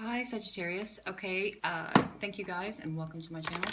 Hi Sagittarius. Okay, thank you guys and welcome to my channel.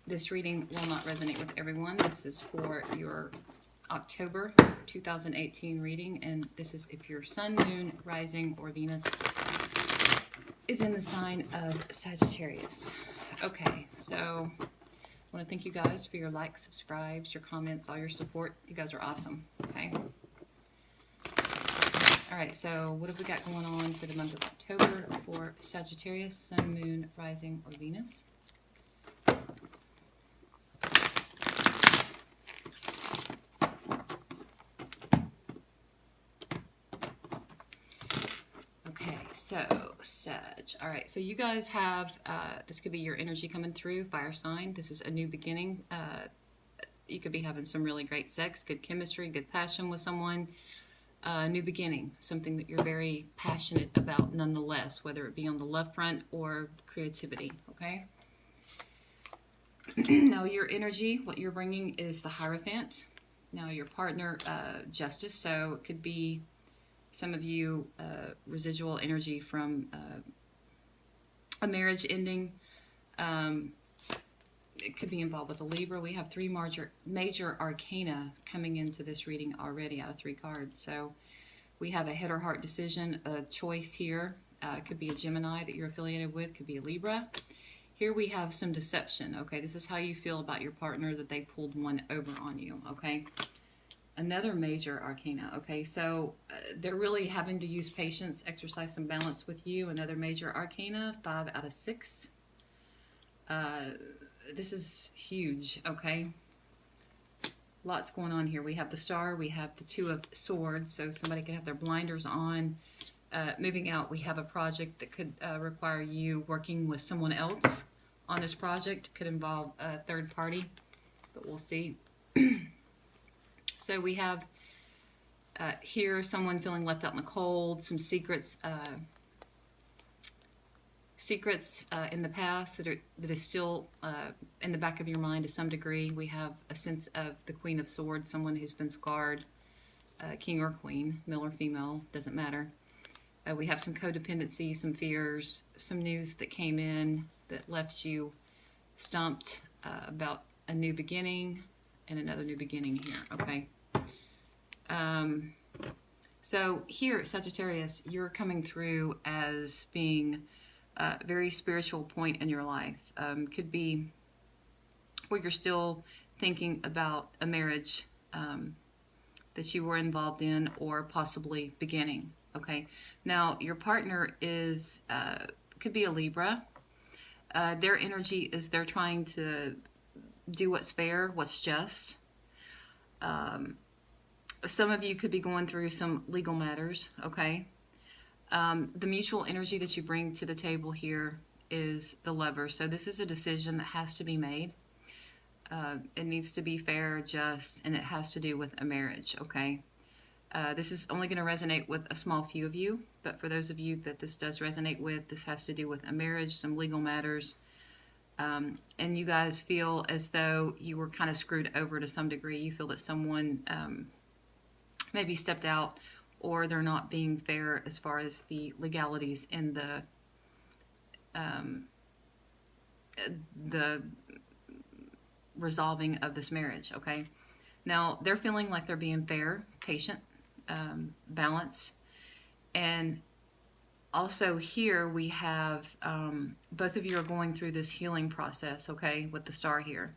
This reading will not resonate with everyone. This is for your October 2018 reading, and this is if your Sun, Moon, Rising, or Venus is in the sign of Sagittarius. Okay, so I want to thank you guys for your likes, subscribes, your comments, all your support. You guys are awesome. Okay. All right, so what have we got going on for the month of October for Sagittarius, Sun, Moon, Rising, or Venus? Okay, so Sag. All right, so you guys have, this could be your energy coming through, fire sign. This is a new beginning. You could be having some really great sex, good chemistry, good passion with someone. New beginning, something that you're very passionate about nonetheless, whether it be on the love front or creativity, okay? Now your energy, what you're bringing is the Hierophant. Now your partner, Justice, so it could be some of you residual energy from a marriage ending. It could be involved with a Libra. We have three major arcana coming into this reading already out of 3 cards. So we have a head or heart decision, a choice here. It could be a Gemini that you're affiliated with, could be a Libra. Here we have some deception. Okay, this is how you feel about your partner, that they pulled one over on you. Okay, another major arcana. Okay, so they're really having to use patience, exercise some balance with you. Another major arcana, 5 out of 6. This is huge, okay? Lots going on here. We have the Star, we have the 2 of Swords, so somebody could have their blinders on. Moving out, we have a project that could require you working with someone else on this project. Could involve a third party, but we'll see. So we have here someone feeling left out in the cold, some secrets in the past that is still in the back of your mind to some degree. We have a sense of the Queen of Swords, someone who's been scarred, king or queen, male or female, doesn't matter. We have some codependency, some fears, some news that came in that left you stumped about a new beginning and another new beginning here, okay? So here, Sagittarius, you're coming through as being a very spiritual point in your life. Could be where you're still thinking about a marriage that you were involved in or possibly beginning. Okay, now your partner is could be a Libra. Their energy is they're trying to do what's fair, what's just. Some of you could be going through some legal matters, okay? The mutual energy that you bring to the table here is the Lover. So this is a decision that has to be made. It needs to be fair, just, and it has to do with a marriage, okay? This is only going to resonate with a small few of you, but for those of you that this does resonate with, this has to do with a marriage, some legal matters, and you guys feel as though you were kind of screwed over to some degree. You feel that someone maybe stepped out, or they're not being fair as far as the legalities in the resolving of this marriage, okay? Now, they're feeling like they're being fair, patient, balanced, and also here we have both of you are going through this healing process, okay, with the Star here.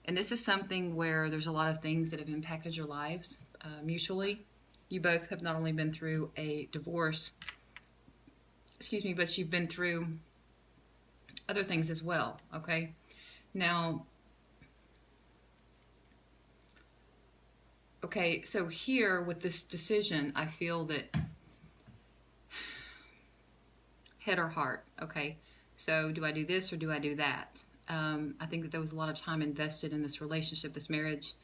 And this is something where there's a lot of things that have impacted your lives mutually. You both have not only been through a divorce, excuse me, but you've been through other things as well, okay? Now, okay, so here with this decision, I feel that head or heart, okay? So do I do this or do I do that? I think that there was a lot of time invested in this relationship, this marriage.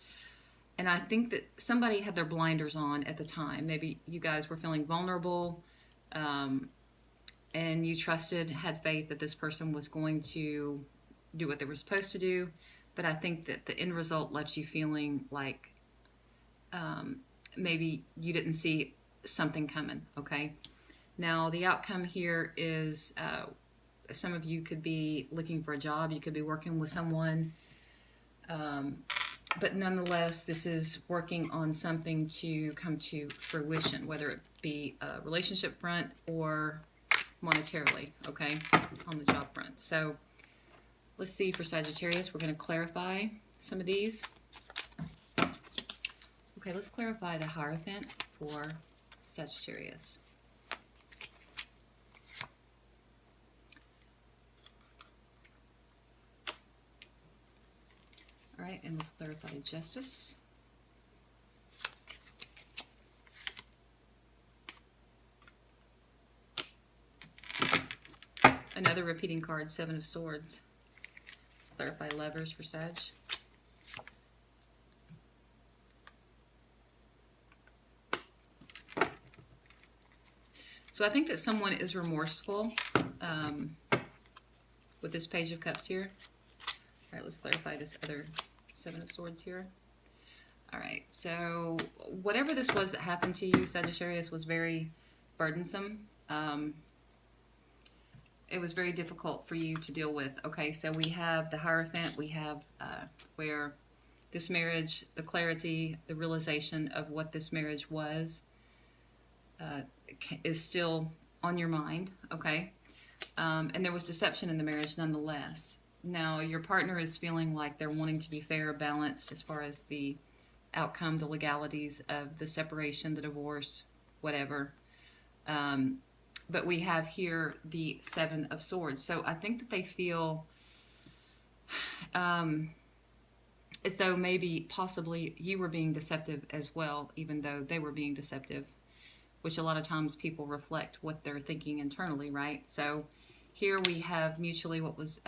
And I think that somebody had their blinders on at the time. Maybe you guys were feeling vulnerable, and you trusted, had faith that this person was going to do what they were supposed to do. But I think that the end result left you feeling like maybe you didn't see something coming, okay? Now, the outcome here is some of you could be looking for a job. You could be working with someone. But nonetheless, this is working on something to come to fruition, whether it be a relationship front or monetarily, okay, on the job front. So let's see for Sagittarius. We're going to clarify some of these. Okay, let's clarify the Hierophant for Sagittarius. All right, and let's clarify Justice. Another repeating card, Seven of Swords. Let's clarify Lovers for Sag. So I think that someone is remorseful with this Page of Cups here. All right, let's clarify this other Seven of Swords here. All right, so whatever this was that happened to you, Sagittarius, was very burdensome. It was very difficult for you to deal with. Okay, so we have the Hierophant. We have where this marriage, the clarity, the realization of what this marriage was is still on your mind, okay? And there was deception in the marriage nonetheless. Now, your partner is feeling like they're wanting to be fair, balanced as far as the outcome, the legalities of the separation, the divorce, whatever. But we have here the Seven of Swords. So I think that they feel as though maybe possibly you were being deceptive as well, even though they were being deceptive, which a lot of times people reflect what they're thinking internally, right? So here we have mutually what was,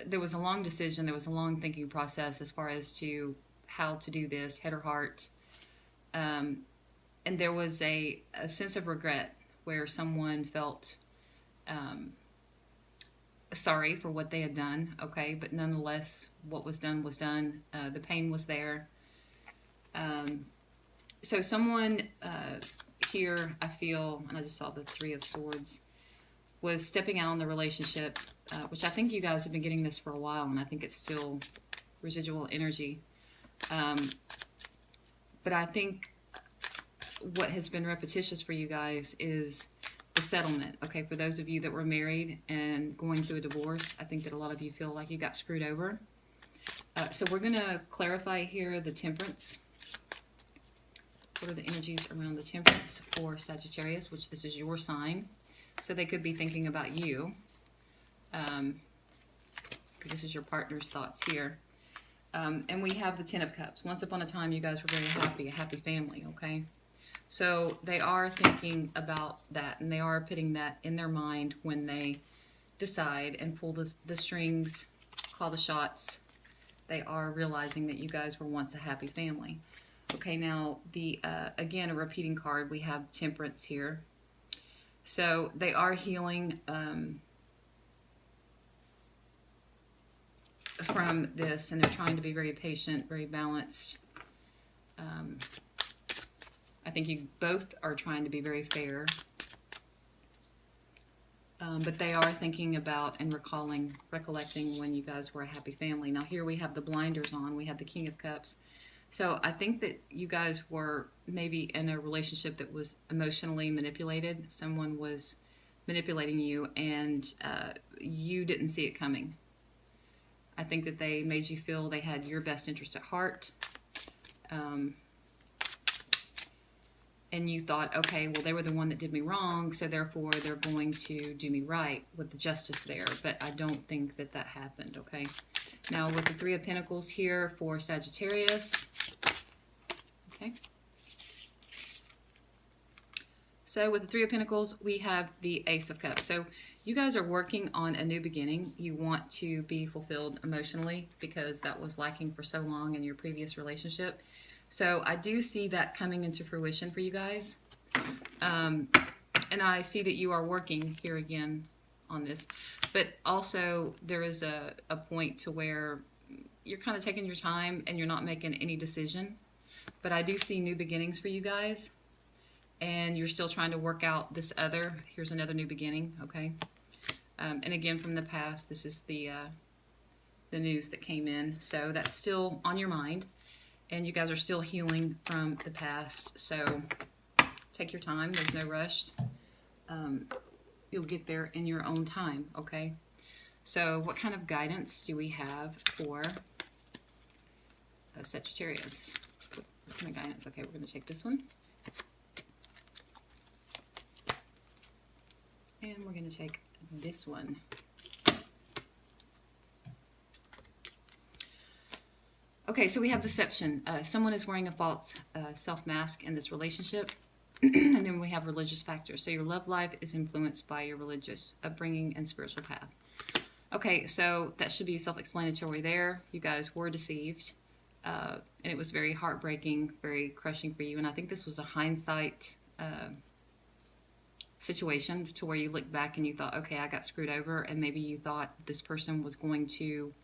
there was a long decision, there was a long thinking process as far as to how to do this, head or heart. And there was a sense of regret where someone felt sorry for what they had done, okay? But nonetheless, what was done was done. The pain was there. So someone here, I feel, and I just saw the Three of Swords, was stepping out on the relationship, which I think you guys have been getting this for a while, and I think it's still residual energy. But I think what has been repetitious for you guys is the settlement. Okay, for those of you that were married and going through a divorce, I think that a lot of you feel like you got screwed over. So we're going to clarify here the Temperance. What are the energies around the Temperance for Sagittarius, which this is your sign. So they could be thinking about you, because this is your partner's thoughts here. And we have the Ten of Cups. Once upon a time, you guys were very happy, a happy family, okay? So they are thinking about that, and they are putting that in their mind when they decide and pull the strings, call the shots. They are realizing that you guys were once a happy family. Okay, now, the again, a repeating card, we have Temperance here. So they are healing from this, and they're trying to be very patient, very balanced. I think you both are trying to be very fair. But they are thinking about and recollecting when you guys were a happy family. Now here we have the blinders on. We have the King of Cups. So I think that you guys were maybe in a relationship that was emotionally manipulated. Someone was manipulating you, and you didn't see it coming. I think that they made you feel they had your best interest at heart. And you thought, okay, well, they were the one that did me wrong, so therefore they're going to do me right with the Justice there. But I don't think that that happened, okay? Now, with the Three of Pentacles here for Sagittarius, okay? So with the Three of Pentacles, we have the Ace of Cups. So you guys are working on a new beginning. You want to be fulfilled emotionally because that was lacking for so long in your previous relationship. So I do see that coming into fruition for you guys. And I see that you are working here again on this. But also there is a point to where you're kind of taking your time and you're not making any decision. But I do see new beginnings for you guys. and you're still trying to work out this other. Here's another new beginning, okay? And again, from the past, this is the news that came in. So that's still on your mind, and you guys are still healing from the past. So take your time. There's no rush. You'll get there in your own time, okay? So what kind of guidance do we have for Sagittarius? What kind of guidance? Okay, we're going to take this one. And we're going to take this one. Okay, so we have deception. Someone is wearing a false self-mask in this relationship. And then we have religious factors. So your love life is influenced by your religious upbringing and spiritual path. Okay, so that should be self-explanatory there. You guys were deceived. And it was very heartbreaking, very crushing for you. And I think this was a hindsight situation to where you look back and you thought, okay, I got screwed over. And maybe you thought this person was going to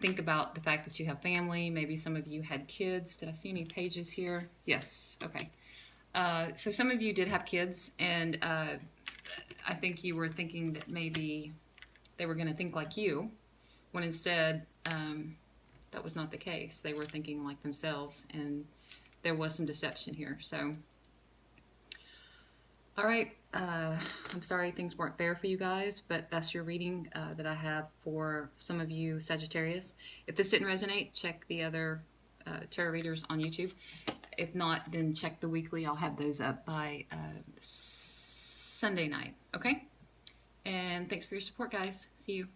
think about the fact that you have family. Maybe some of you had kids. Did I see any pages here? Yes. Okay. So some of you did have kids, and I think you were thinking that maybe they were going to think like you, when instead that was not the case. They were thinking like themselves, and there was some deception here. So, all right. I'm sorry things weren't fair for you guys, but that's your reading that I have for some of you Sagittarius. If this didn't resonate, check the other tarot readers on YouTube. If not, then check the weekly. I'll have those up by Sunday night, okay? And thanks for your support, guys. See you.